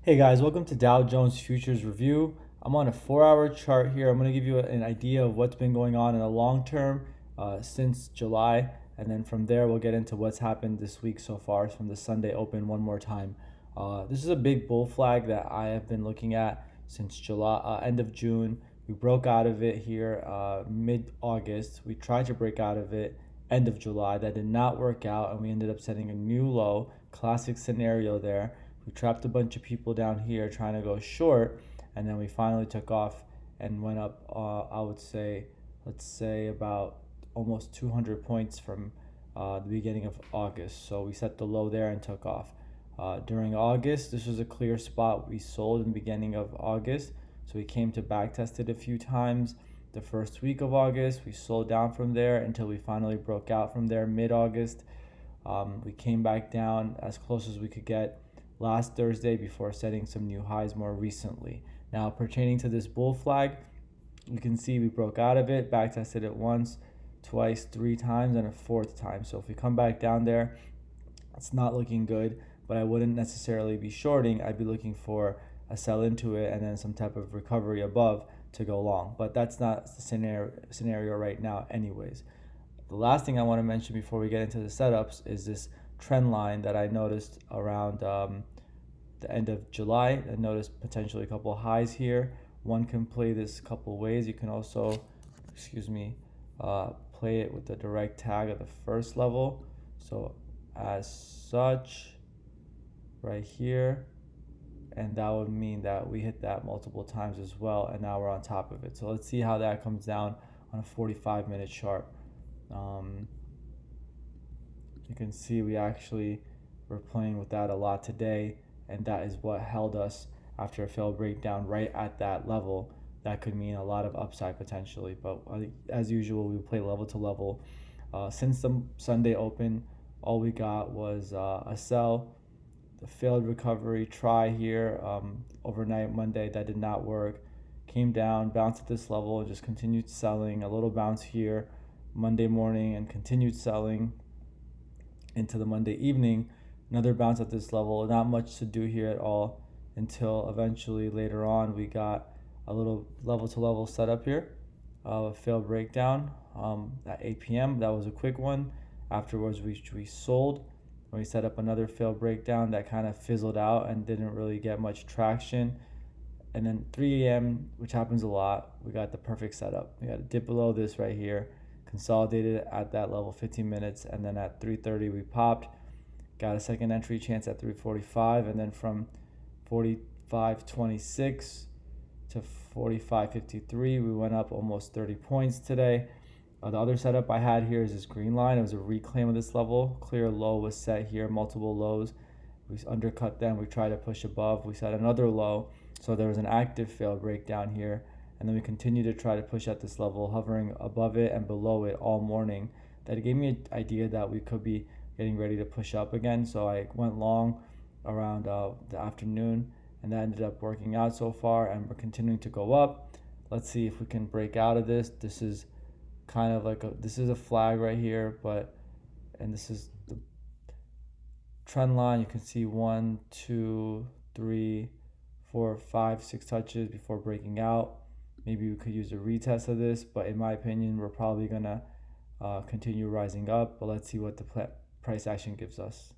Hey guys, welcome to Dow Jones Futures Review. I'm on a 4 hour chart here. I'm going to give you an idea of what's been going on in the long term since July, and then from there we'll get into what's happened this week so far from the Sunday open one more time. This is a big bull flag that I have been looking at since July, end of June. We broke out of it here mid-August. We tried to break out of it end of July. That did not work out, and we ended up setting a new low. Classic scenario there. We trapped a bunch of people down here trying to go short, and then we finally took off and went up. I would say, let's say about almost 200 points from the beginning of August. So we set the low there and took off. During August, this was a clear spot we sold in the beginning of August. So we came to back test it a few times. The first week of August, we sold down from there until we finally broke out from there mid-August. We came back down as close as we could get last Thursday before setting some new highs more recently. Now, pertaining to this bull flag, you can see we broke out of it, back tested it once, twice, three times, and a fourth time. So if we come back down there, it's not looking good, but I wouldn't necessarily be shorting. I'd be looking for a sell into it and then some type of recovery above to go long. But that's not the scenario right now anyways. The last thing I want to mention before we get into the setups is this trend line that I noticed around the end of July. I noticed potentially a couple highs here. One can play this a couple ways. You can also, play it with the direct tag at the first level. So as such, right here, and that would mean that we hit that multiple times as well, and now we're on top of it. So let's see how that comes down on a 45-minute chart. You can see we actually were playing with that a lot today, and that is what held us after a failed breakdown right at that level. That could mean a lot of upside potentially, but as usual, we play level to level. Since the Sunday open, all we got was a sell, the failed recovery try here overnight Monday that did not work. Came down, bounced at this level, and just continued selling. A little bounce here Monday morning and continued selling into the Monday evening. Another bounce at this level. Not much to do here at all until eventually later on we got a little level to level setup here. A failed breakdown at 8 p.m. That was a quick one. Afterwards, we sold. We set up another failed breakdown that kind of fizzled out and didn't really get much traction. And then 3 a.m., which happens a lot, we got the perfect setup. We got a dip below this right here, consolidated at that level 15 minutes, and then at 3:30 we popped, got a second entry chance at 3:45, and then from 45.26 to 45.53 we went up almost 30 points today. The other setup I had here is this green line. It was a reclaim of this level. Clear low was set here, multiple lows. We undercut them. We tried to push above. We set another low. So there was an active failed breakdown here. And then we continued to try to push at this level, hovering above it and below it all morning. That gave me an idea that we could be getting ready to push up again. So I went long around the afternoon, and that ended up working out so far. And we're continuing to go up. Let's see if we can break out of this. This is kind of like this is a flag right here, and this is the trend line. You can see 1, 2, 3, 4, 5, 6 touches before breaking out. Maybe we could use a retest of this, but in my opinion, we're probably gonna continue rising up. But let's see what the price action gives us.